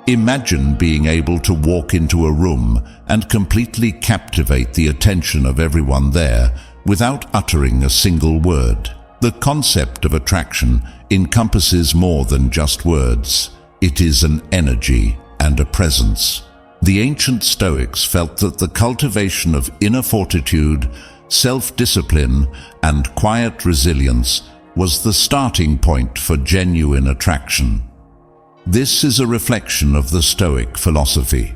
Imagine being able to walk into a room and completely captivate the attention of everyone there without uttering a single word. The concept of attraction encompasses more than just words. It is an energy and a presence. The ancient Stoics felt that the cultivation of inner fortitude, self-discipline, and quiet resilience was the starting point for genuine attraction. This is a reflection of the Stoic philosophy.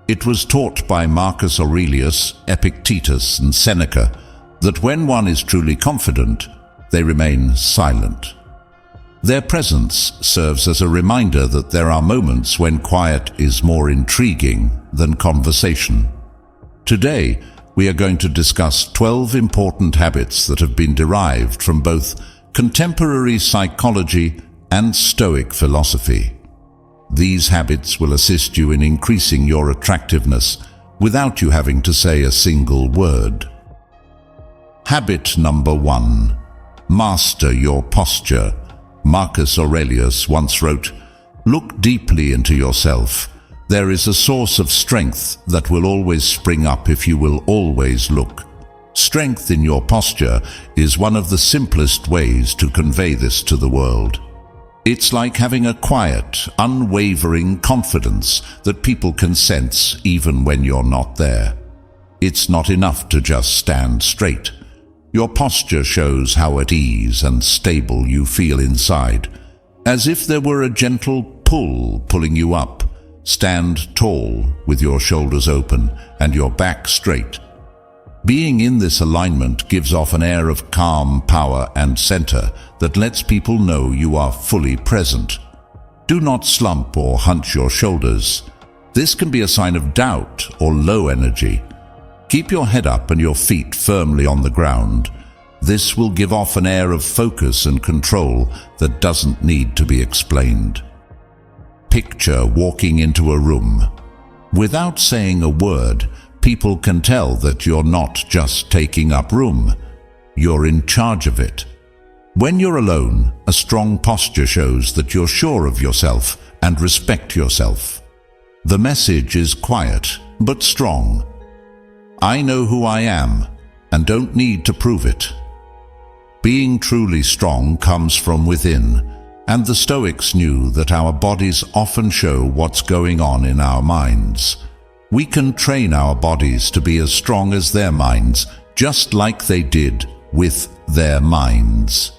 It was taught by Marcus Aurelius, Epictetus, and Seneca that when one is truly confident, they remain silent. Their presence serves as a reminder that there are moments when quiet is more intriguing than conversation. Today, we are going to discuss 12 important habits that have been derived from both contemporary psychology and Stoic philosophy. These habits will assist you in increasing your attractiveness without you having to say a single word. Habit number 1. Master your posture. Marcus Aurelius once wrote, "Look deeply into yourself. There is a source of strength that will always spring up if you will always look." Strength in your posture is one of the simplest ways to convey this to the world. It's like having a quiet, unwavering confidence that people can sense even when you're not there. It's not enough to just stand straight. Your posture shows how at ease and stable you feel inside, as if there were a gentle pull pulling you up. Stand tall with your shoulders open and your back straight. Being in this alignment gives off an air of calm, power, and center that lets people know you are fully present. Do not slump or hunch your shoulders. This can be a sign of doubt or low energy. Keep your head up and your feet firmly on the ground. This will give off an air of focus and control that doesn't need to be explained. Picture walking into a room. Without saying a word, people can tell that you're not just taking up room. You're in charge of it. When you're alone, a strong posture shows that you're sure of yourself and respect yourself. The message is quiet, but strong. I know who I am and don't need to prove it. Being truly strong comes from within, and the Stoics knew that our bodies often show what's going on in our minds. We can train our bodies to be as strong as their minds, just like they did with their minds.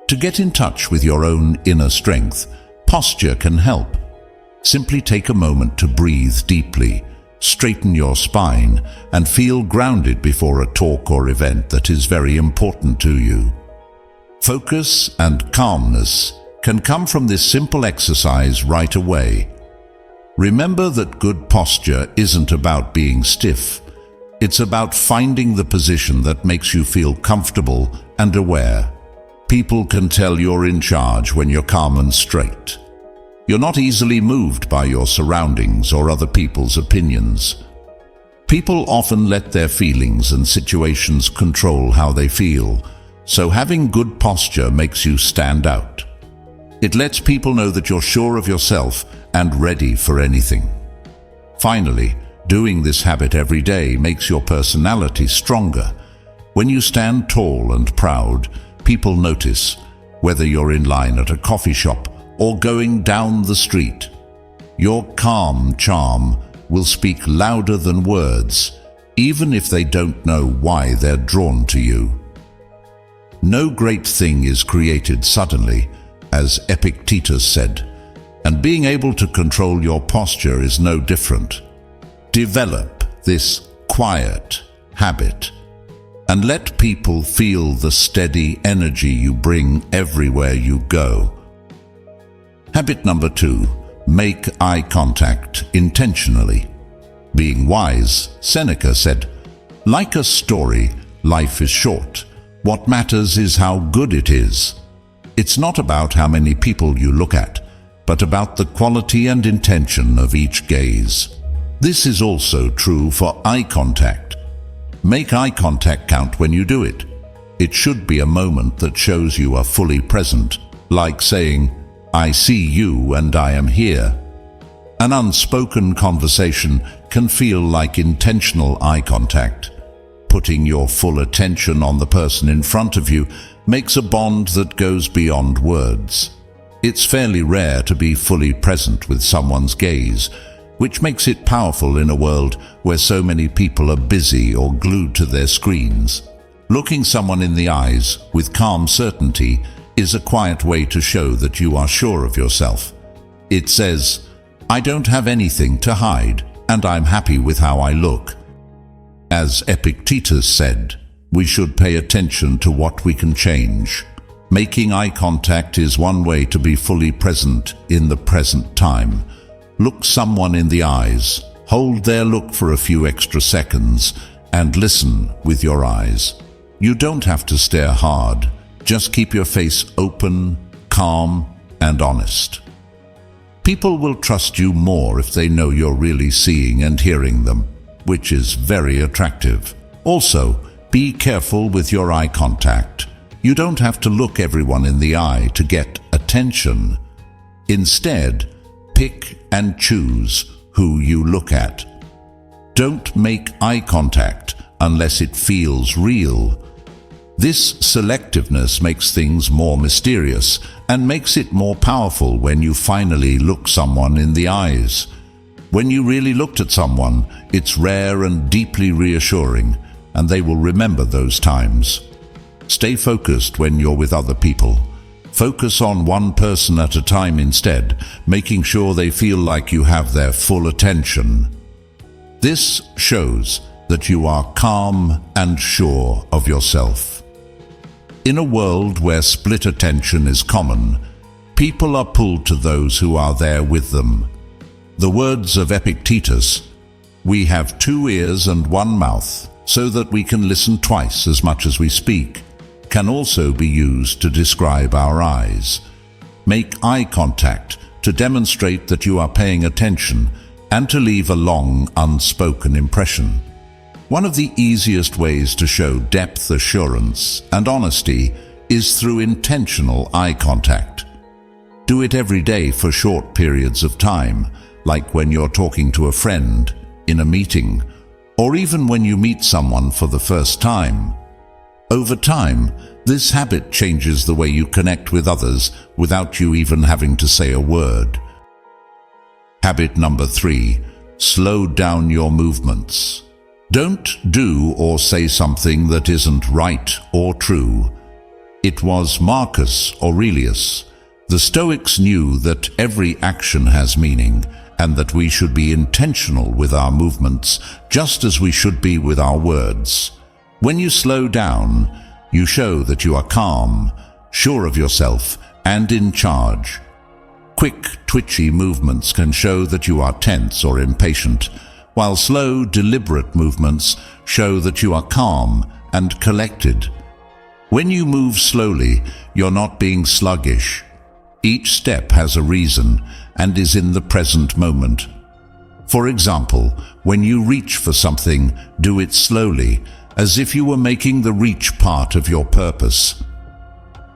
To get in touch with your own inner strength, posture can help. Simply take a moment to breathe deeply, straighten your spine, and feel grounded before a talk or event that is very important to you. Focus and calmness can come from this simple exercise right away. Remember that good posture isn't about being stiff. It's about finding the position that makes you feel comfortable and aware. People can tell you're in charge when you're calm and straight. You're not easily moved by your surroundings or other people's opinions. People often let their feelings and situations control how they feel, so having good posture makes you stand out. It lets people know that you're sure of yourself and ready for anything. Finally, doing this habit every day makes your personality stronger. When you stand tall and proud, people notice, whether you're in line at a coffee shop or going down the street. Your calm charm will speak louder than words, even if they don't know why they're drawn to you. No great thing is created suddenly, as Epictetus said, and being able to control your posture is no different. Develop this quiet habit and let people feel the steady energy you bring everywhere you go. Habit number 2, make eye contact intentionally. Being wise, Seneca said, "Like a story, life is short. What matters is how good it is." It's not about how many people you look at, but about the quality and intention of each gaze. This is also true for eye contact. Make eye contact count when you do it. It should be a moment that shows you are fully present, like saying, "I see you and I am here." An unspoken conversation can feel like intentional eye contact. Putting your full attention on the person in front of you makes a bond that goes beyond words. It's fairly rare to be fully present with someone's gaze, which makes it powerful in a world where so many people are busy or glued to their screens. Looking someone in the eyes with calm certainty is a quiet way to show that you are sure of yourself. It says, "I don't have anything to hide, and I'm happy with how I look." As Epictetus said, we should pay attention to what we can change. Making eye contact is one way to be fully present in the present time. Look someone in the eyes, hold their look for a few extra seconds, and listen with your eyes. You don't have to stare hard, just keep your face open, calm, and honest. People will trust you more if they know you're really seeing and hearing them, which is very attractive. Also, be careful with your eye contact. You don't have to look everyone in the eye to get attention. Instead, pick and choose who you look at. Don't make eye contact unless it feels real. This selectiveness makes things more mysterious and makes it more powerful when you finally look someone in the eyes. When you really looked at someone, it's rare and deeply reassuring, and they will remember those times. Stay focused when you're with other people. Focus on one person at a time instead, making sure they feel like you have their full attention. This shows that you are calm and sure of yourself. In a world where split attention is common, people are pulled to those who are there with them. The words of Epictetus, "We have 2 ears and 1 mouth, so that we can listen twice as much as we speak," can also be used to describe our eyes. Make eye contact to demonstrate that you are paying attention and to leave a long, unspoken impression. One of the easiest ways to show depth, assurance, and honesty is through intentional eye contact. Do it every day for short periods of time, like when you're talking to a friend, in a meeting, or even when you meet someone for the first time. Over time, this habit changes the way you connect with others without you even having to say a word. Habit number 3, slow down your movements. Don't do or say something that isn't right or true. It was Marcus Aurelius. The Stoics knew that every action has meaning and that we should be intentional with our movements just as we should be with our words. When you slow down, you show that you are calm, sure of yourself, and in charge. Quick, twitchy movements can show that you are tense or impatient, while slow, deliberate movements show that you are calm and collected. When you move slowly, you're not being sluggish. Each step has a reason and is in the present moment. For example, when you reach for something, do it slowly, as if you were making the reach part of your purpose.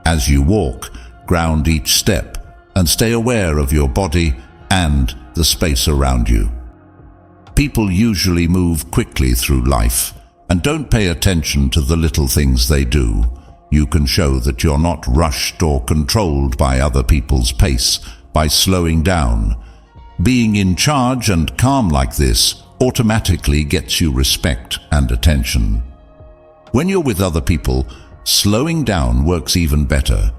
As you walk, ground each step and stay aware of your body and the space around you. People usually move quickly through life and don't pay attention to the little things they do. You can show that you're not rushed or controlled by other people's pace by slowing down. Being in charge and calm like this automatically gets you respect and attention. When you're with other people, slowing down works even better.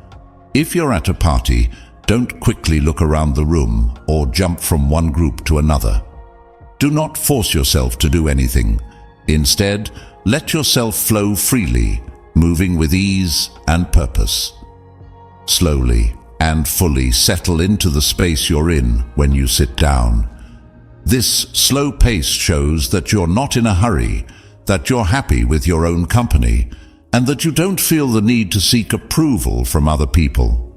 If you're at a party, don't quickly look around the room or jump from one group to another. Do not force yourself to do anything. Instead, let yourself flow freely, moving with ease and purpose. Slowly and fully settle into the space you're in when you sit down. This slow pace shows that you're not in a hurry, that you're happy with your own company, and that you don't feel the need to seek approval from other people.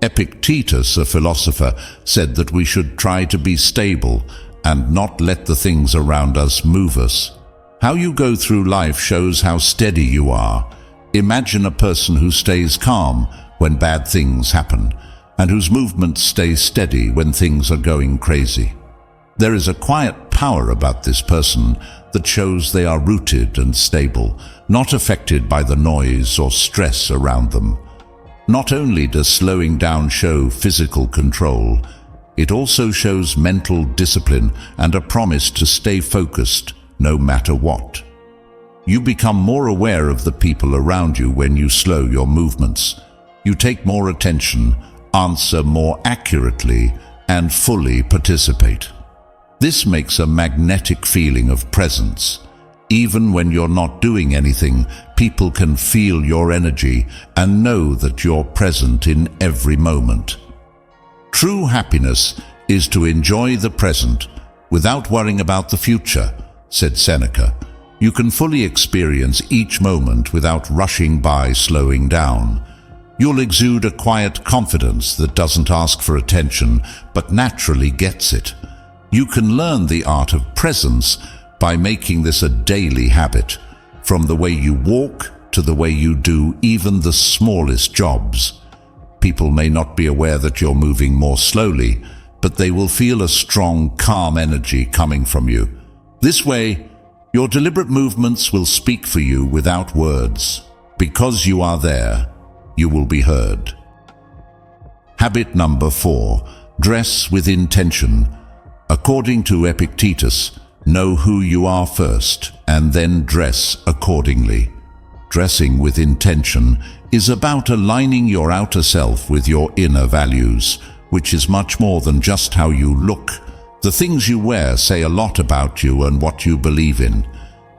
Epictetus, a philosopher, said that we should try to be stable and not let the things around us move us. How you go through life shows how steady you are. Imagine a person who stays calm when bad things happen, and whose movements stay steady when things are going crazy. There is a quiet power about this person that shows they are rooted and stable, not affected by the noise or stress around them. Not only does slowing down show physical control, it also shows mental discipline and a promise to stay focused no matter what. You become more aware of the people around you when you slow your movements. You take more attention, answer more accurately, and fully participate. This makes a magnetic feeling of presence. Even when you're not doing anything, people can feel your energy and know that you're present in every moment. True happiness is to enjoy the present without worrying about the future, said Seneca. You can fully experience each moment without rushing by, slowing down. You'll exude a quiet confidence that doesn't ask for attention, but naturally gets it. You can learn the art of presence by making this a daily habit, from the way you walk to the way you do even the smallest jobs. People may not be aware that you're moving more slowly, but they will feel a strong, calm energy coming from you. This way, your deliberate movements will speak for you without words. Because you are there, you will be heard. Habit number 4, dress with intention. According to Epictetus, know who you are first and then dress accordingly. Dressing with intention is about aligning your outer self with your inner values, which is much more than just how you look. The things you wear say a lot about you and what you believe in.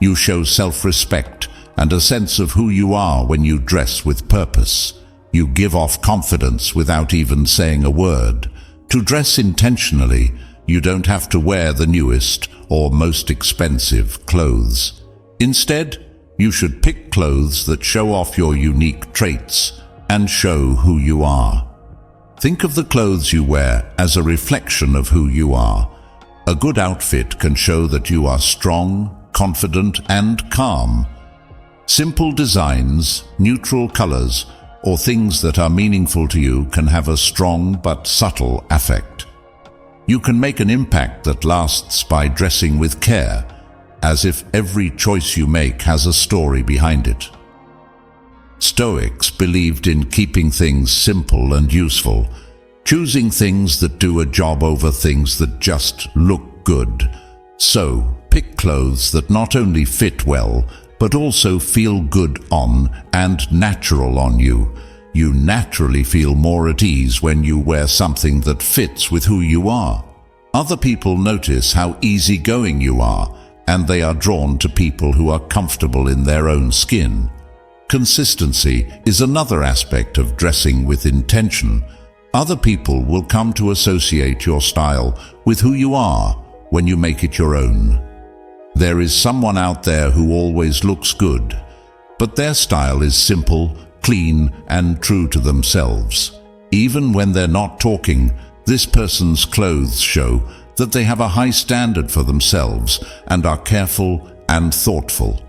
You show self-respect and a sense of who you are when you dress with purpose. You give off confidence without even saying a word. To dress intentionally, you don't have to wear the newest or most expensive clothes. Instead, you should pick clothes that show off your unique traits and show who you are. Think of the clothes you wear as a reflection of who you are. A good outfit can show that you are strong, confident, and calm. Simple designs, neutral colors, or things that are meaningful to you can have a strong but subtle effect. You can make an impact that lasts by dressing with care, as if every choice you make has a story behind it. Stoics believed in keeping things simple and useful, choosing things that do a job over things that just look good. So, pick clothes that not only fit well, but also feel good on and natural on you. You naturally feel more at ease when you wear something that fits with who you are. Other people notice how easygoing you are, and they are drawn to people who are comfortable in their own skin. Consistency is another aspect of dressing with intention. Other people will come to associate your style with who you are when you make it your own. There is someone out there who always looks good, but their style is simple, clean, and true to themselves. Even when they're not talking, this person's clothes show that they have a high standard for themselves and are careful and thoughtful.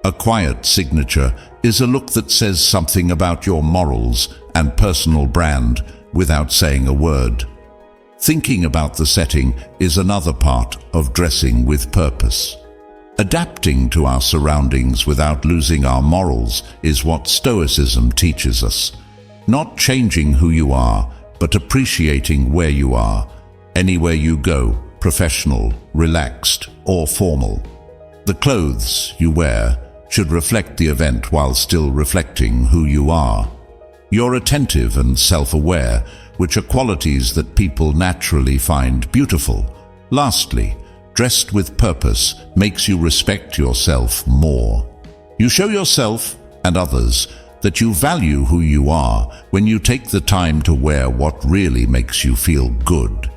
A quiet signature is a look that says something about your morals and personal brand without saying a word. Thinking about the setting is another part of dressing with purpose. Adapting to our surroundings without losing our morals is what Stoicism teaches us. Not changing who you are, but appreciating where you are, anywhere you go, professional, relaxed, or formal. The clothes you wear should reflect the event while still reflecting who you are. You're attentive and self-aware, which are qualities that people naturally find beautiful. Lastly, dressed with purpose makes you respect yourself more. You show yourself and others that you value who you are when you take the time to wear what really makes you feel good.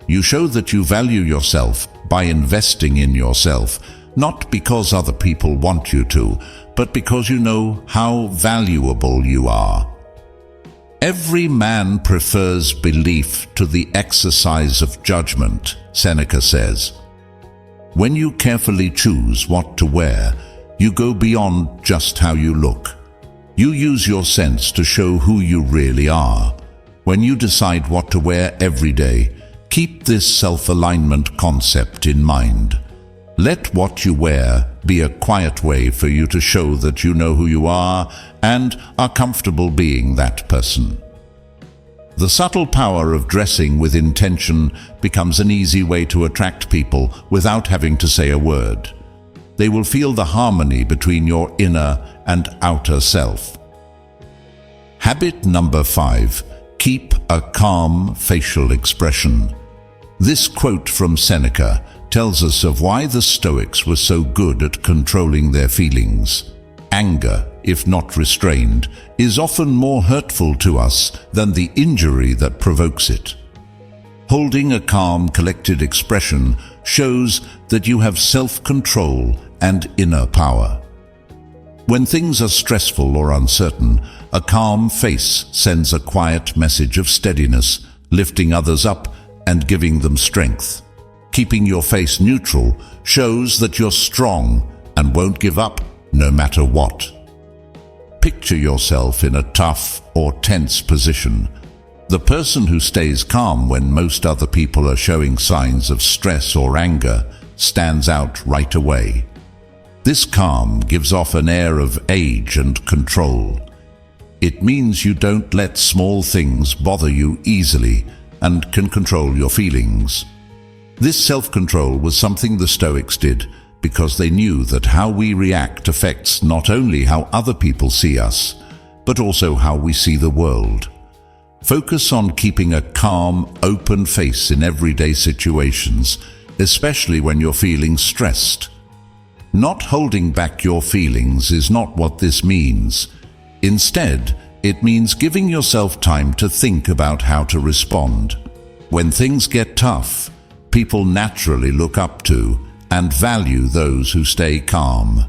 You show that you value yourself by investing in yourself, not because other people want you to, but because you know how valuable you are. Every man prefers belief to the exercise of judgment, Seneca says. When you carefully choose what to wear, you go beyond just how you look. You use your sense to show who you really are. When you decide what to wear every day, keep this self-alignment concept in mind. Let what you wear be a quiet way for you to show that you know who you are and are comfortable being that person. The subtle power of dressing with intention becomes an easy way to attract people without having to say a word. They will feel the harmony between your inner and outer self. Habit number 5. Keep a calm facial expression. This quote from Seneca tells us of why the Stoics were so good at controlling their feelings. Anger, if not restrained, is often more hurtful to us than the injury that provokes it. Holding a calm, collected expression shows that you have self-control and inner power. When things are stressful or uncertain, a calm face sends a quiet message of steadiness, lifting others up and giving them strength. Keeping your face neutral shows that you're strong and won't give up no matter what. Picture yourself in a tough or tense position. The person who stays calm when most other people are showing signs of stress or anger stands out right away. This calm gives off an air of age and control. It means you don't let small things bother you easily and can control your feelings. This self-control was something the Stoics did because they knew that how we react affects not only how other people see us, but also how we see the world. Focus on keeping a calm, open face in everyday situations, especially when you're feeling stressed. Not holding back your feelings is not what this means. Instead, it means giving yourself time to think about how to respond. When things get tough, people naturally look up to and value those who stay calm.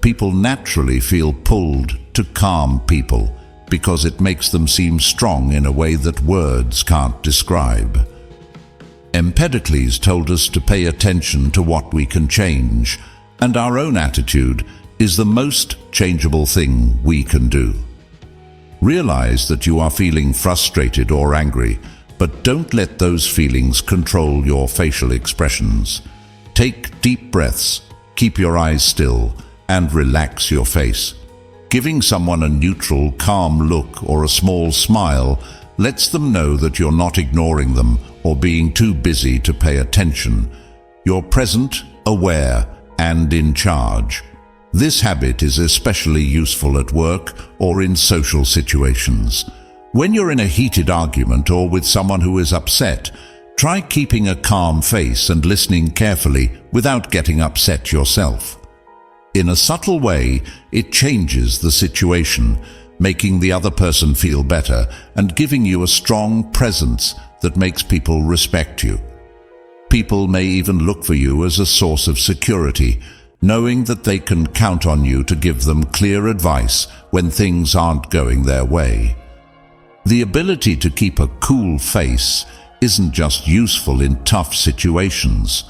People naturally feel pulled to calm people because it makes them seem strong in a way that words can't describe. Empedocles told us to pay attention to what we can change, and our own attitude is the most changeable thing we can do. Realize that you are feeling frustrated or angry, but don't let those feelings control your facial expressions. Take deep breaths, keep your eyes still, and relax your face. Giving someone a neutral, calm look or a small smile lets them know that you're not ignoring them or being too busy to pay attention. You're present, aware, and in charge. This habit is especially useful at work or in social situations. When you're in a heated argument or with someone who is upset, try keeping a calm face and listening carefully without getting upset yourself. In a subtle way, it changes the situation, making the other person feel better and giving you a strong presence that makes people respect you. People may even look for you as a source of security, knowing that they can count on you to give them clear advice when things aren't going their way. The ability to keep a cool face isn't just useful in tough situations.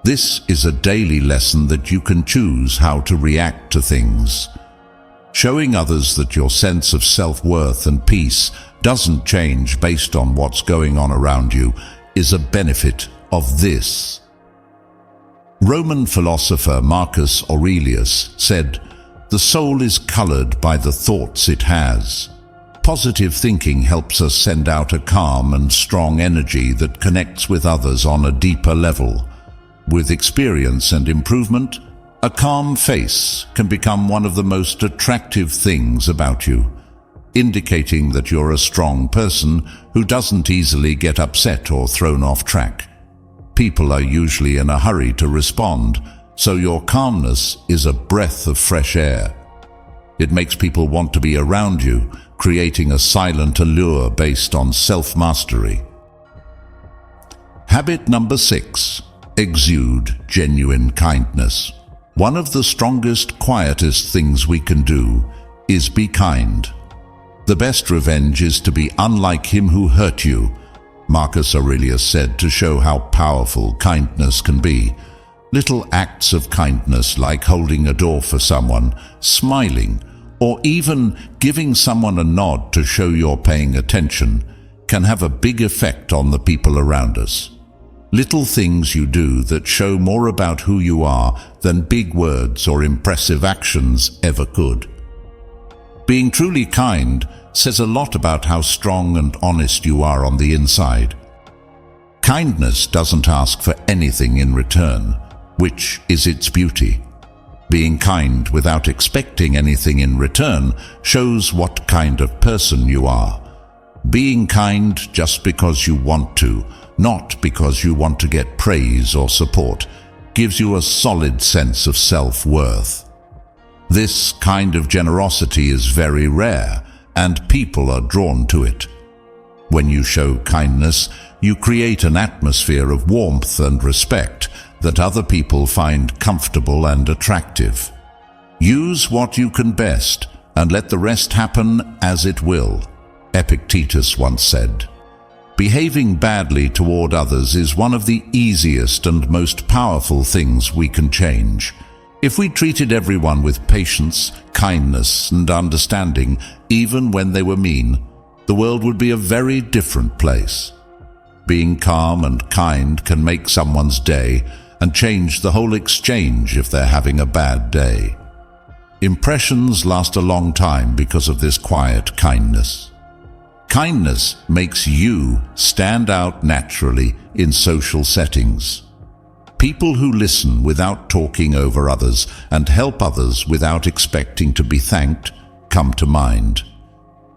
This is a daily lesson that you can choose how to react to things. Showing others that your sense of self-worth and peace doesn't change based on what's going on around you is a benefit of this. Roman philosopher Marcus Aurelius said, "The soul is colored by the thoughts it has." Positive thinking helps us send out a calm and strong energy that connects with others on a deeper level. With experience and improvement, a calm face can become one of the most attractive things about you, indicating that you're a strong person who doesn't easily get upset or thrown off track. People are usually in a hurry to respond, so your calmness is a breath of fresh air. It makes people want to be around you, creating a silent allure based on self-mastery. Habit number 6. Exude genuine kindness. One of the strongest, quietest things we can do is be kind. The best revenge is to be unlike him who hurt you, Marcus Aurelius said, to show how powerful kindness can be. Little acts of kindness like holding a door for someone, smiling, or even giving someone a nod to show you're paying attention can have a big effect on the people around us. Little things you do that show more about who you are than big words or impressive actions ever could. Being truly kind says a lot about how strong and honest you are on the inside. Kindness doesn't ask for anything in return, which is its beauty. Being kind without expecting anything in return shows what kind of person you are. Being kind just because you want to, not because you want to get praise or support, gives you a solid sense of self-worth. This kind of generosity is very rare, and people are drawn to it. When you show kindness, you create an atmosphere of warmth and respect that other people find comfortable and attractive. Use what you can best, and let the rest happen as it will, Epictetus once said. Behaving badly toward others is one of the easiest and most powerful things we can change. If we treated everyone with patience, kindness, and understanding, even when they were mean, the world would be a very different place. Being calm and kind can make someone's day and change the whole exchange if they're having a bad day. Impressions last a long time because of this quiet kindness. Kindness makes you stand out naturally in social settings. People who listen without talking over others and help others without expecting to be thanked come to mind.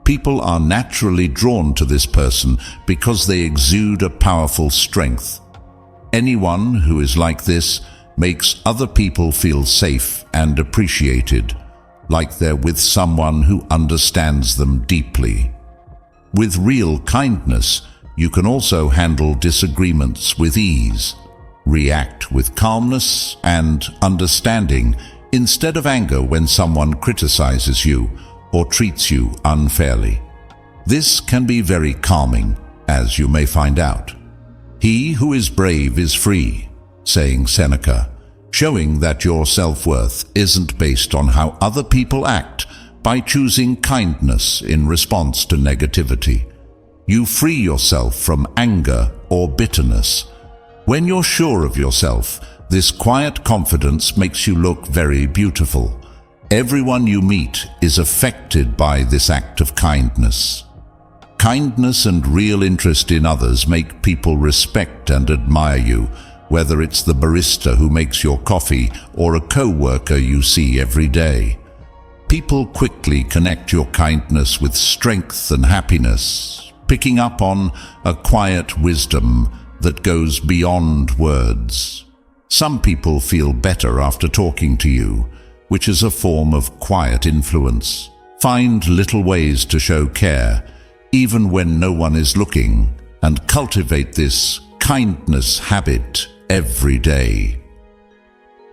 People are naturally drawn to this person because they exude a powerful strength. Anyone who is like this makes other people feel safe and appreciated, like they're with someone who understands them deeply. With real kindness, you can also handle disagreements with ease, react with calmness and understanding instead of anger when someone criticizes you or treats you unfairly. This can be very calming, as you may find out. He who is brave is free, saying Seneca, showing that your self-worth isn't based on how other people act by choosing kindness in response to negativity. You free yourself from anger or bitterness. When you're sure of yourself, this quiet confidence makes you look very beautiful. Everyone you meet is affected by this act of kindness. Kindness and real interest in others make people respect and admire you, whether it's the barista who makes your coffee or a co-worker you see every day. People quickly connect your kindness with strength and happiness, picking up on a quiet wisdom that goes beyond words. Some people feel better after talking to you, which is a form of quiet influence. Find little ways to show care, even when no one is looking, and cultivate this kindness habit every day.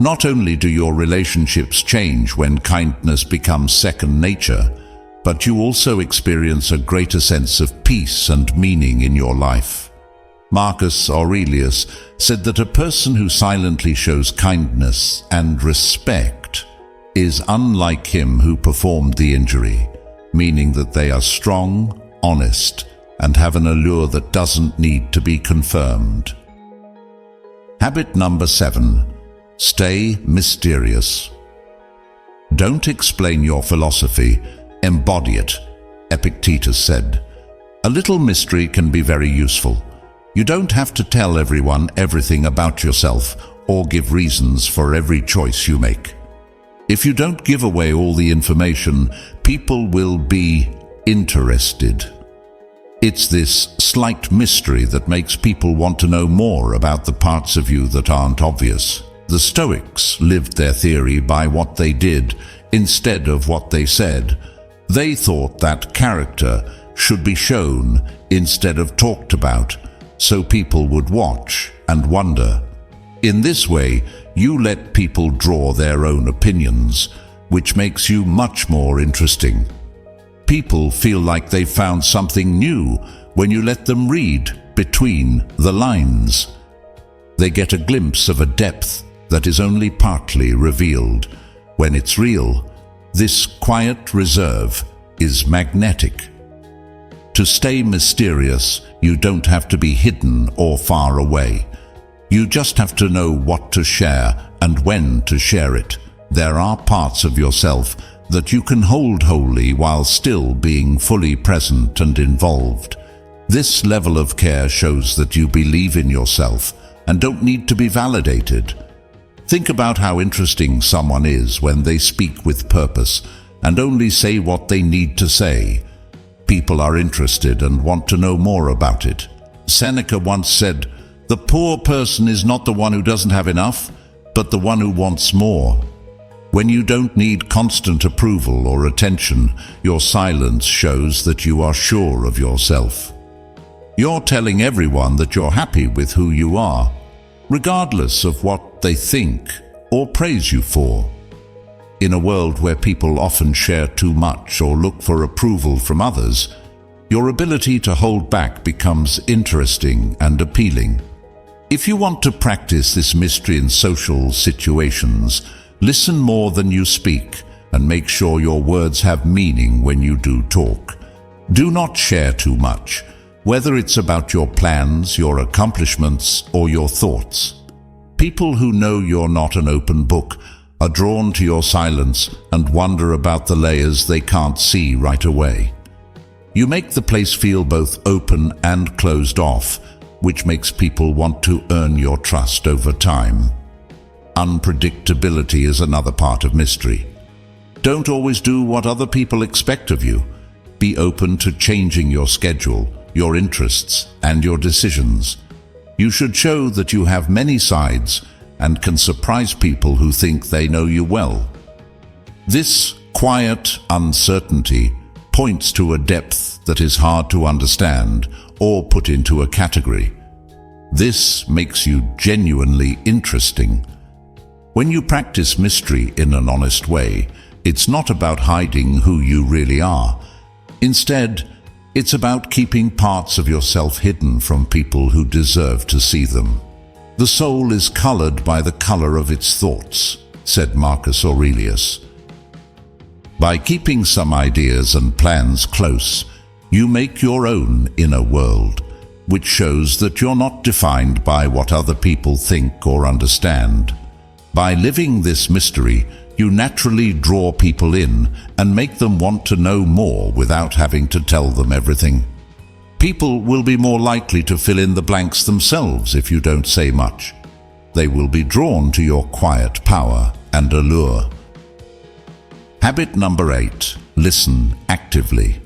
Not only do your relationships change when kindness becomes second nature, but you also experience a greater sense of peace and meaning in your life. Marcus Aurelius said that a person who silently shows kindness and respect is unlike him who performed the injury, meaning that they are strong, honest, and have an allure that doesn't need to be confirmed. Habit number 7. Stay mysterious. Don't explain your philosophy, embody it, Epictetus said. A little mystery can be very useful. You don't have to tell everyone everything about yourself or give reasons for every choice you make. If you don't give away all the information, people will be interested. It's this slight mystery that makes people want to know more about the parts of you that aren't obvious. The Stoics lived their theory by what they did instead of what they said. They thought that character should be shown instead of talked about, so people would watch and wonder. In this way, you let people draw their own opinions, which makes you much more interesting. People feel like they've found something new when you let them read between the lines. They get a glimpse of a depth that is only partly revealed. When it's real, this quiet reserve is magnetic. To stay mysterious, you don't have to be hidden or far away. You just have to know what to share and when to share it. There are parts of yourself that you can hold wholly while still being fully present and involved. This level of care shows that you believe in yourself and don't need to be validated. Think about how interesting someone is when they speak with purpose and only say what they need to say. People are interested and want to know more about it. Seneca once said, "The poor person is not the one who doesn't have enough, but the one who wants more." When you don't need constant approval or attention, your silence shows that you are sure of yourself. You're telling everyone that you're happy with who you are, regardless of what they think or praise you for. In a world where people often share too much or look for approval from others, your ability to hold back becomes interesting and appealing. If you want to practice this mystery in social situations, listen more than you speak and make sure your words have meaning when you do talk. Do not share too much, whether it's about your plans, your accomplishments, or your thoughts. People who know you're not an open book are drawn to your silence and wonder about the layers they can't see right away. You make the place feel both open and closed off, which makes people want to earn your trust over time. Unpredictability is another part of mystery. Don't always do what other people expect of you. Be open to changing your schedule, your interests, and your decisions. You should show that you have many sides and can surprise people who think they know you well. This quiet uncertainty points to a depth that is hard to understand or put into a category. This makes you genuinely interesting. When you practice mystery in an honest way, it's not about hiding who you really are. Instead, it's about keeping parts of yourself hidden from people who deserve to see them. "The soul is colored by the color of its thoughts," said Marcus Aurelius. By keeping some ideas and plans close, you make your own inner world, which shows that you're not defined by what other people think or understand. By living this mystery, you naturally draw people in and make them want to know more without having to tell them everything. People will be more likely to fill in the blanks themselves if you don't say much. They will be drawn to your quiet power and allure. Habit number 8, listen actively.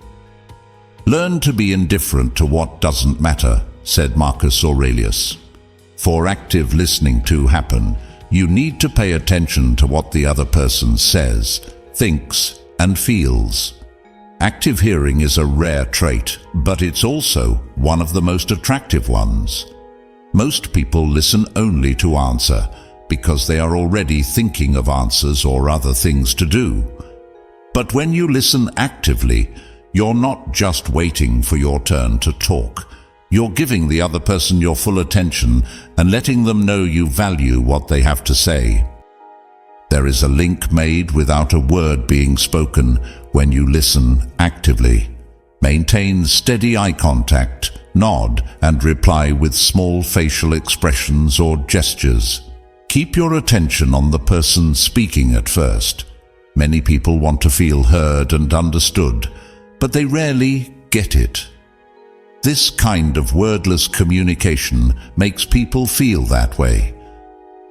Learn to be indifferent to what doesn't matter, said Marcus Aurelius. For active listening to happen, you need to pay attention to what the other person says, thinks, and feels. Active hearing is a rare trait, but it's also one of the most attractive ones. Most people listen only to answer because they are already thinking of answers or other things to do. But when you listen actively, you're not just waiting for your turn to talk. You're giving the other person your full attention and letting them know you value what they have to say. There is a link made without a word being spoken when you listen actively. Maintain steady eye contact, nod, and reply with small facial expressions or gestures. Keep your attention on the person speaking at first. Many people want to feel heard and understood, but they rarely get it. This kind of wordless communication makes people feel that way.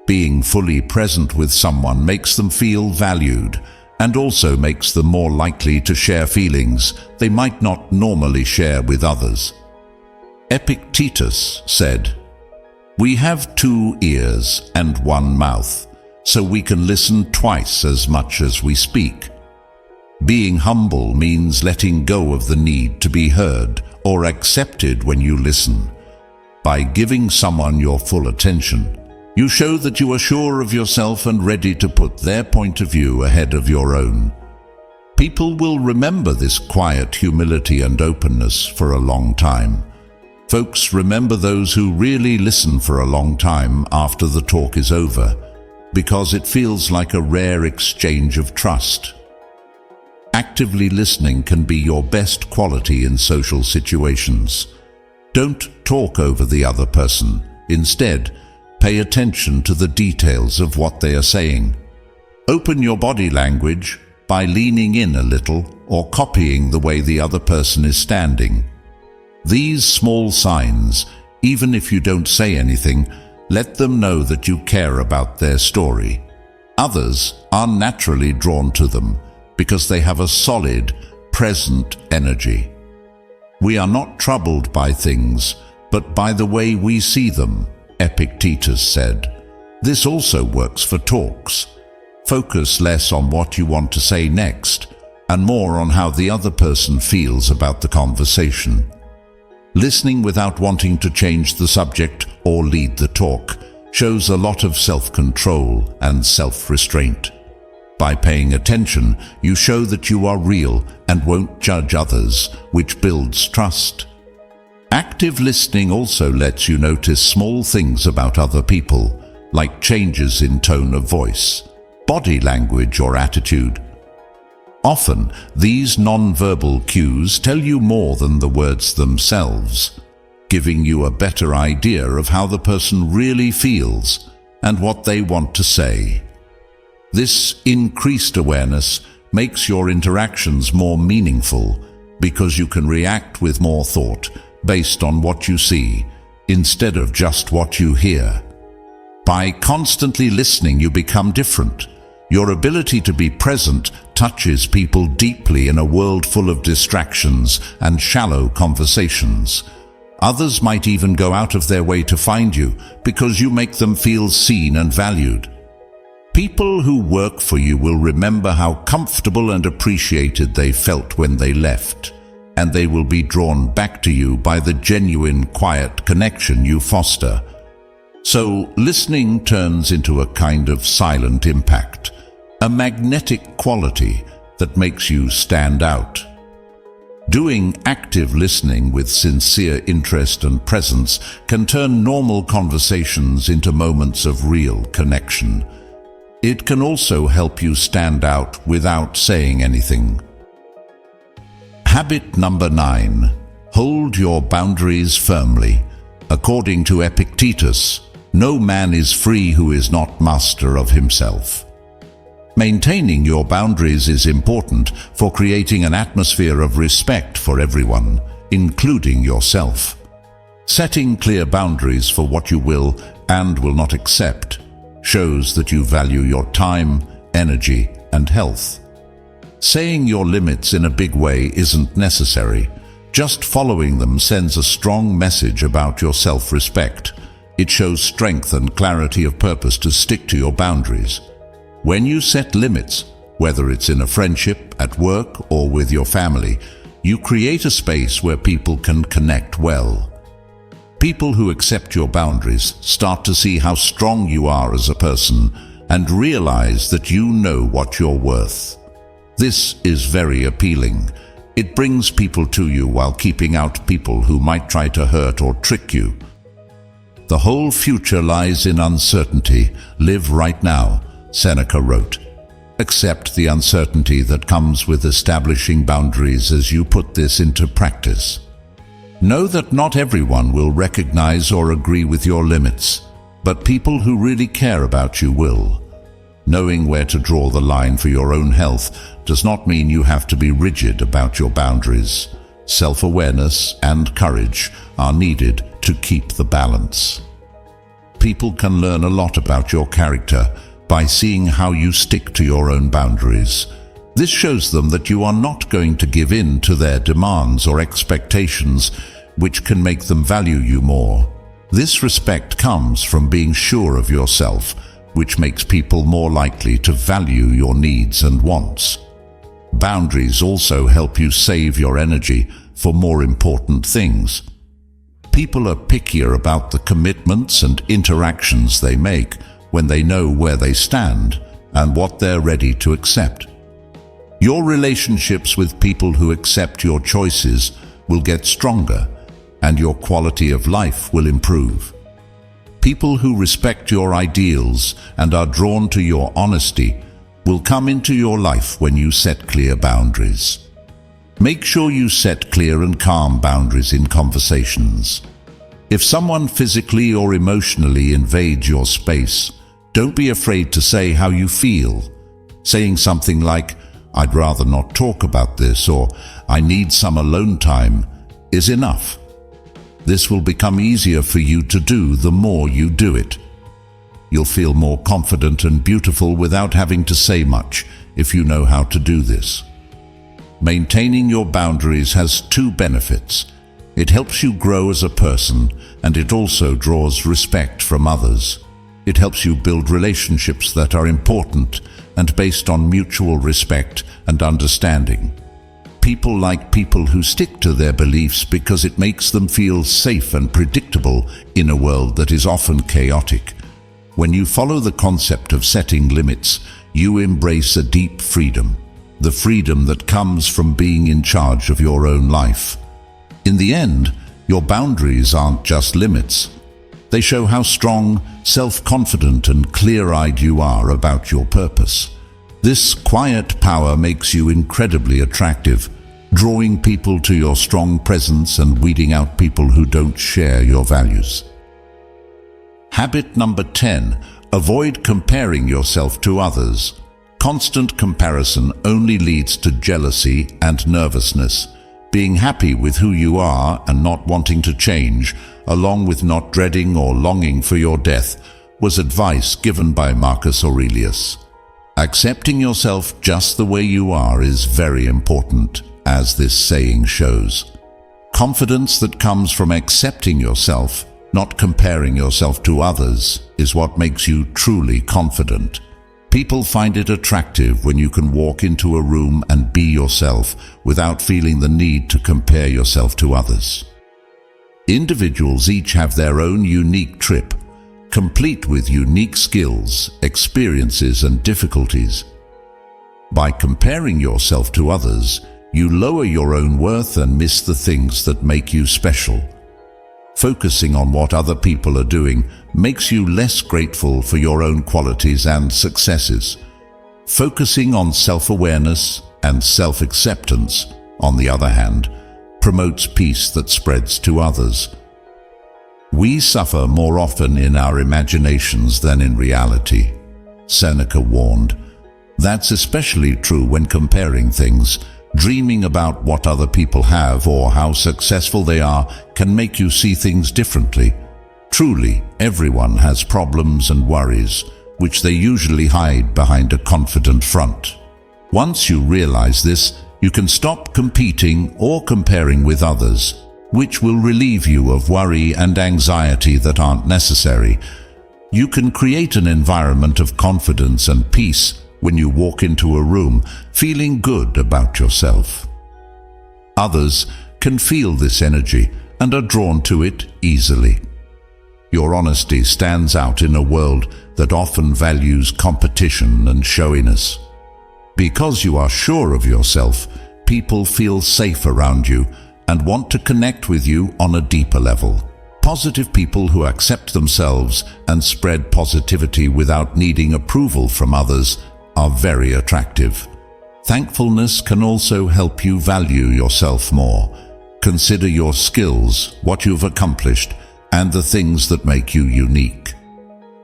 Being fully present with someone makes them feel valued and also makes them more likely to share feelings they might not normally share with others. Epictetus said, "We have 2 ears and 1 mouth, so we can listen twice as much as we speak." Being humble means letting go of the need to be heard or accepted when you listen. By giving someone your full attention, you show that you are sure of yourself and ready to put their point of view ahead of your own. People will remember this quiet humility and openness for a long time. Folks remember those who really listen for a long time after the talk is over, because it feels like a rare exchange of trust. actively listening can be your best quality in social situations. Don't talk over the other person. Instead, pay attention to the details of what they are saying. Open your body language by leaning in a little or copying the way the other person is standing. These small signs, even if you don't say anything, let them know that you care about their story. Others are naturally drawn to them because they have a solid, present energy. We are not troubled by things, but by the way we see them, Epictetus said. This also works for talks. Focus less on what you want to say next, and more on how the other person feels about the conversation. Listening without wanting to change the subject or lead the talk shows a lot of self-control and self-restraint. By paying attention, you show that you are real and won't judge others, which builds trust. Active listening also lets you notice small things about other people, like changes in tone of voice, body language, or attitude. Often, these non-verbal cues tell you more than the words themselves, giving you a better idea of how the person really feels and what they want to say. This increased awareness makes your interactions more meaningful because you can react with more thought based on what you see instead of just what you hear. By constantly listening, you become different. Your ability to be present touches people deeply in a world full of distractions and shallow conversations. Others might even go out of their way to find you because you make them feel seen and valued. People who work for you will remember how comfortable and appreciated they felt when they left, and they will be drawn back to you by the genuine, quiet connection you foster. So, listening turns into a kind of silent impact, a magnetic quality that makes you stand out. Doing active listening with sincere interest and presence can turn normal conversations into moments of real connection. It can also help you stand out without saying anything. Habit number 9. Hold your boundaries firmly. According to Epictetus, no man is free who is not master of himself. Maintaining your boundaries is important for creating an atmosphere of respect for everyone, including yourself. Setting clear boundaries for what you will and will not accept shows that you value your time, energy, and health. Saying your limits in a big way isn't necessary. Just following them sends a strong message about your self-respect. It shows strength and clarity of purpose to stick to your boundaries. When you set limits, whether it's in a friendship, at work, or with your family, you create a space where people can connect well. People who accept your boundaries start to see how strong you are as a person and realize that you know what you're worth. This is very appealing. It brings people to you while keeping out people who might try to hurt or trick you. The whole future lies in uncertainty. Live right now, Seneca wrote. Accept the uncertainty that comes with establishing boundaries as you put this into practice. Know that not everyone will recognize or agree with your limits, but people who really care about you will. Knowing where to draw the line for your own health does not mean you have to be rigid about your boundaries. Self-awareness and courage are needed to keep the balance. People can learn a lot about your character by seeing how you stick to your own boundaries. This shows them that you are not going to give in to their demands or expectations, which can make them value you more. This respect comes from being sure of yourself, which makes people more likely to value your needs and wants. Boundaries also help you save your energy for more important things. People are pickier about the commitments and interactions they make when they know where they stand and what they're ready to accept. Your relationships with people who accept your choices will get stronger, and your quality of life will improve. People who respect your ideals and are drawn to your honesty will come into your life when you set clear boundaries. Make sure you set clear and calm boundaries in conversations. If someone physically or emotionally invades your space, don't be afraid to say how you feel. Saying something like, "I'd rather not talk about this," or "I need some alone time," is enough. This will become easier for you to do the more you do it. You'll feel more confident and beautiful without having to say much if you know how to do this. Maintaining your boundaries has two benefits. It helps you grow as a person, and it also draws respect from others. It helps you build relationships that are important and based on mutual respect and understanding. People like people who stick to their beliefs because it makes them feel safe and predictable in a world that is often chaotic. When you follow the concept of setting limits, you embrace a deep freedom, the freedom that comes from being in charge of your own life. In the end, your boundaries aren't just limits. They show how strong, self-confident, and clear-eyed you are about your purpose. This quiet power makes you incredibly attractive, drawing people to your strong presence and weeding out people who don't share your values. Habit number 10. Avoid comparing yourself to others. Constant comparison only leads to jealousy and nervousness. Being happy with who you are and not wanting to change, along with not dreading or longing for your death, was advice given by Marcus Aurelius. Accepting yourself just the way you are is very important, as this saying shows. Confidence that comes from accepting yourself, not comparing yourself to others, is what makes you truly confident. People find it attractive when you can walk into a room and be yourself without feeling the need to compare yourself to others. Individuals each have their own unique trip, complete with unique skills, experiences, and difficulties. By comparing yourself to others, you lower your own worth and miss the things that make you special. Focusing on what other people are doing makes you less grateful for your own qualities and successes. Focusing on self-awareness and self-acceptance, on the other hand, promotes peace that spreads to others. We suffer more often in our imaginations than in reality, Seneca warned. That's especially true when comparing things. Dreaming about what other people have or how successful they are can make you see things differently. Truly, everyone has problems and worries, which they usually hide behind a confident front. Once you realize this, you can stop competing or comparing with others, which will relieve you of worry and anxiety that aren't necessary. You can create an environment of confidence and peace when you walk into a room feeling good about yourself. Others can feel this energy and are drawn to it easily. Your honesty stands out in a world that often values competition and showiness. Because you are sure of yourself, people feel safe around you and want to connect with you on a deeper level. Positive people who accept themselves and spread positivity without needing approval from others are very attractive. Thankfulness can also help you value yourself more. Consider your skills, what you've accomplished, and the things that make you unique.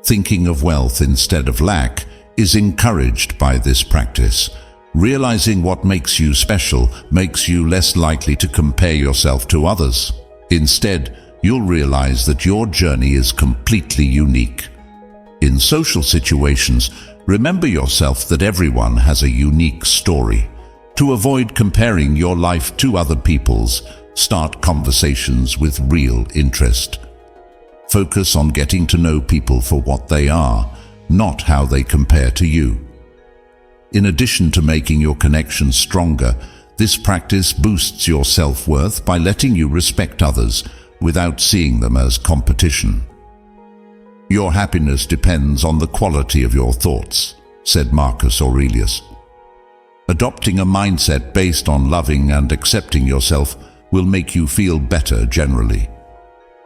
Thinking of wealth instead of lack is encouraged by this practice. Realizing what makes you special makes you less likely to compare yourself to others. Instead, you'll realize that your journey is completely unique. In social situations, remember yourself that everyone has a unique story. To avoid comparing your life to other people's, start conversations with real interest. Focus on getting to know people for what they are, not how they compare to you. In addition to making your connections stronger, this practice boosts your self-worth by letting you respect others without seeing them as competition. Your happiness depends on the quality of your thoughts, said Marcus Aurelius. Adopting a mindset based on loving and accepting yourself will make you feel better generally.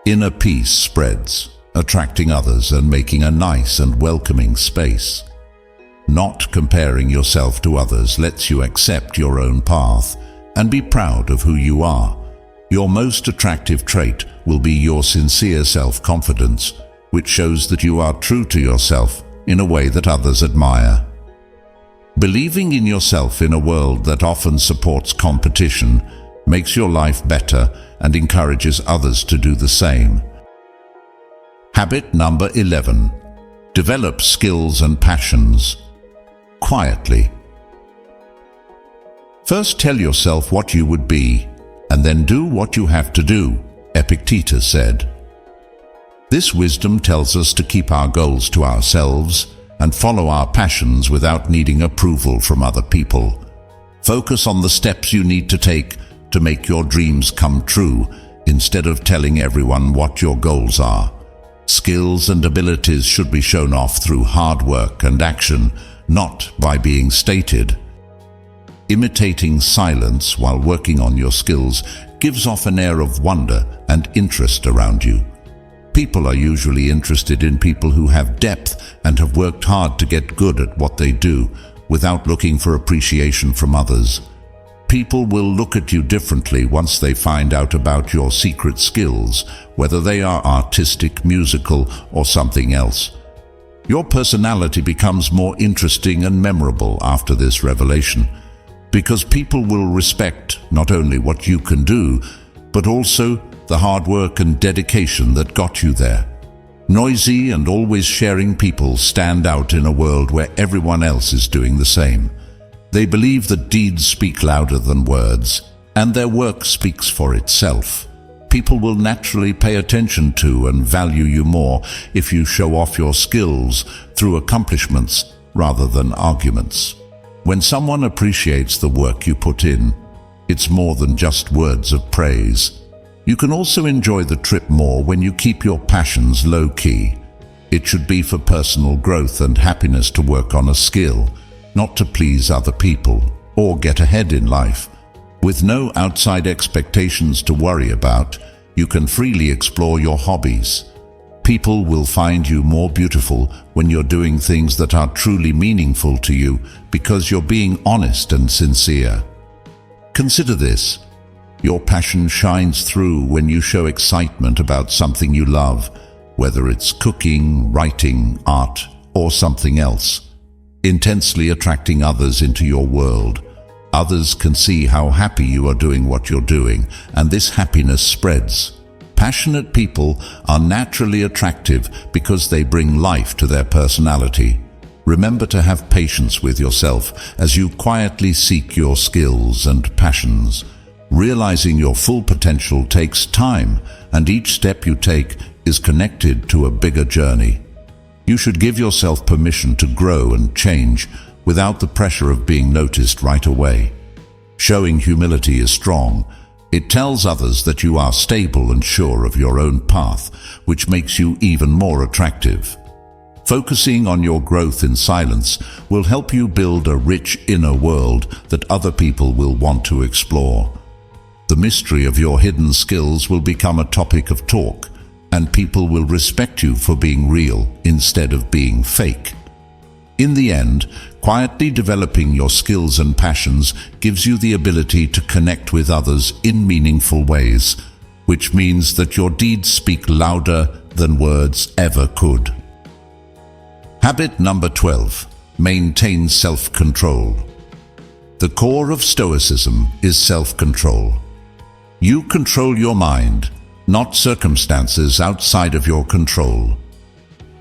Inner peace spreads, attracting others and making a nice and welcoming space. Not comparing yourself to others lets you accept your own path and be proud of who you are. Your most attractive trait will be your sincere self-confidence, which shows that you are true to yourself in a way that others admire. Believing in yourself in a world that often supports competition makes your life better and encourages others to do the same. Habit number 11. Develop skills and passions quietly. First tell yourself what you would be, and then do what you have to do, Epictetus said. This wisdom tells us to keep our goals to ourselves and follow our passions without needing approval from other people. Focus on the steps you need to take to make your dreams come true, instead of telling everyone what your goals are. Skills and abilities should be shown off through hard work and action, not by being stated. Imitating silence while working on your skills gives off an air of wonder and interest around you. People are usually interested in people who have depth and have worked hard to get good at what they do, without looking for appreciation from others. People will look at you differently once they find out about your secret skills, whether they are artistic, musical, or something else. Your personality becomes more interesting and memorable after this revelation, because people will respect not only what you can do, but also the hard work and dedication that got you there. Noisy and always sharing people stand out in a world where everyone else is doing the same. They believe that deeds speak louder than words, and their work speaks for itself. People will naturally pay attention to and value you more if you show off your skills through accomplishments rather than arguments. When someone appreciates the work you put in, it's more than just words of praise. You can also enjoy the trip more when you keep your passions low-key. It should be for personal growth and happiness to work on a skill, not to please other people or get ahead in life. With no outside expectations to worry about, you can freely explore your hobbies. People will find you more beautiful when you're doing things that are truly meaningful to you because you're being honest and sincere. Consider this. Your passion shines through when you show excitement about something you love, whether it's cooking, writing, art, or something else, intensely attracting others into your world. Others can see how happy you are doing what you're doing, and this happiness spreads. Passionate people are naturally attractive because they bring life to their personality. Remember to have patience with yourself as you quietly seek your skills and passions. Realizing your full potential takes time, and each step you take is connected to a bigger journey. You should give yourself permission to grow and change without the pressure of being noticed right away. Showing humility is strong. It tells others that you are stable and sure of your own path, which makes you even more attractive. Focusing on your growth in silence will help you build a rich inner world that other people will want to explore. The mystery of your hidden skills will become a topic of talk, and people will respect you for being real instead of being fake. In the end, quietly developing your skills and passions gives you the ability to connect with others in meaningful ways, which means that your deeds speak louder than words ever could. Habit number 12. Maintain self-control. The core of Stoicism is self-control. You control your mind, not circumstances outside of your control.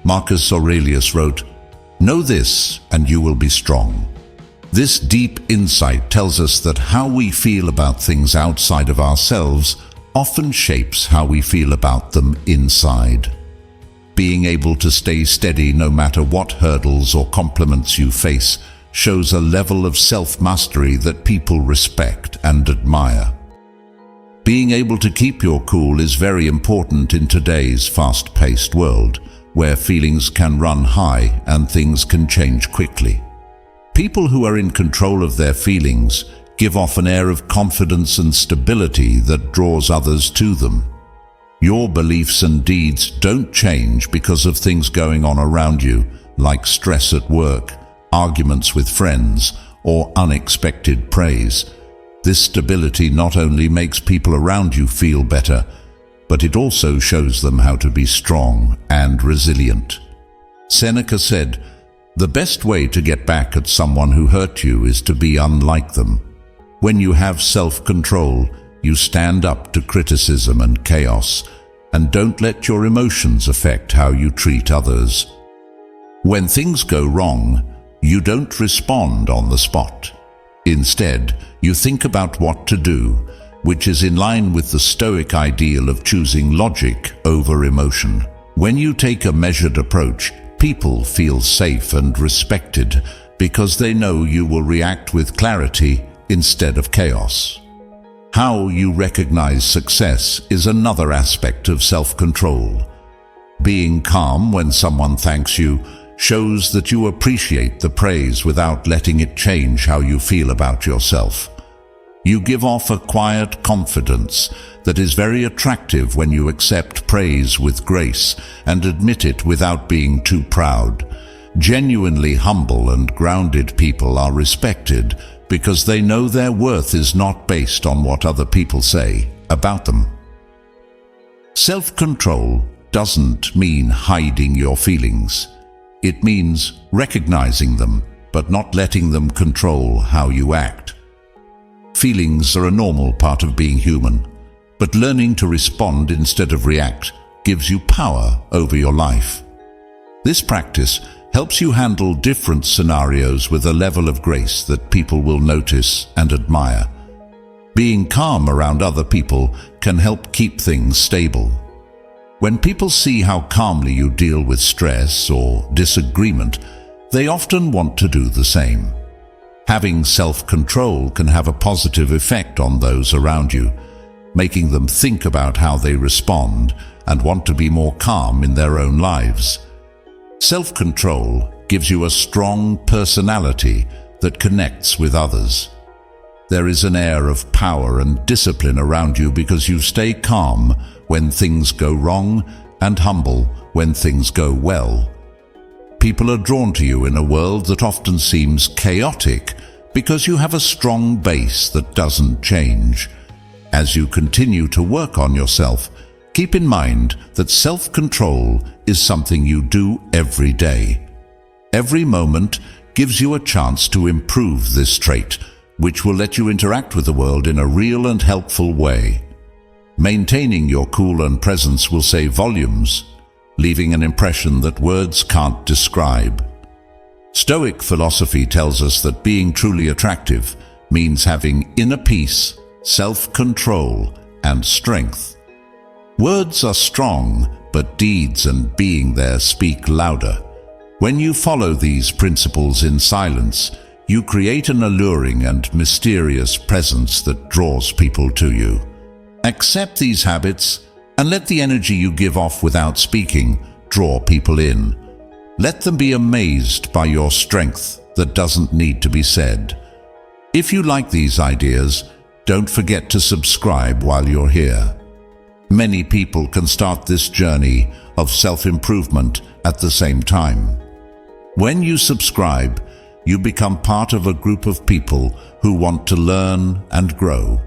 Marcus Aurelius wrote, "Know this, and you will be strong." This deep insight tells us that how we feel about things outside of ourselves often shapes how we feel about them inside. Being able to stay steady no matter what hurdles or compliments you face shows a level of self-mastery that people respect and admire. Being able to keep your cool is very important in today's fast-paced world, where feelings can run high and things can change quickly. People who are in control of their feelings give off an air of confidence and stability that draws others to them. Your beliefs and deeds don't change because of things going on around you, like stress at work, arguments with friends, or unexpected praise. This stability not only makes people around you feel better, but it also shows them how to be strong and resilient. Seneca said, "The best way to get back at someone who hurt you is to be unlike them." When you have self-control, you stand up to criticism and chaos, and don't let your emotions affect how you treat others. When things go wrong, you don't respond on the spot. Instead, you think about what to do, which is in line with the Stoic ideal of choosing logic over emotion. When you take a measured approach, people feel safe and respected because they know you will react with clarity instead of chaos. How you recognize success is another aspect of self-control. Being calm when someone thanks you shows that you appreciate the praise without letting it change how you feel about yourself. You give off a quiet confidence that is very attractive when you accept praise with grace and admit it without being too proud. Genuinely humble and grounded people are respected because they know their worth is not based on what other people say about them. Self-control doesn't mean hiding your feelings. It means recognizing them, but not letting them control how you act. Feelings are a normal part of being human, but learning to respond instead of react gives you power over your life. This practice helps you handle different scenarios with a level of grace that people will notice and admire. Being calm around other people can help keep things stable. When people see how calmly you deal with stress or disagreement, they often want to do the same. Having self-control can have a positive effect on those around you, making them think about how they respond and want to be more calm in their own lives. Self-control gives you a strong personality that connects with others. There is an air of power and discipline around you because you stay calm when things go wrong and humble when things go well. People are drawn to you in a world that often seems chaotic because you have a strong base that doesn't change. As you continue to work on yourself, keep in mind that self-control is something you do every day. Every moment gives you a chance to improve this trait, which will let you interact with the world in a real and helpful way. Maintaining your cool and presence will say volumes, leaving an impression that words can't describe. Stoic philosophy tells us that being truly attractive means having inner peace, self-control, and strength. Words are strong, but deeds and being there speak louder. When you follow these principles in silence, you create an alluring and mysterious presence that draws people to you. Accept these habits and let the energy you give off without speaking draw people in. Let them be amazed by your strength that doesn't need to be said. If you like these ideas, don't forget to subscribe while you're here. Many people can start this journey of self-improvement at the same time. When you subscribe, you become part of a group of people who want to learn and grow.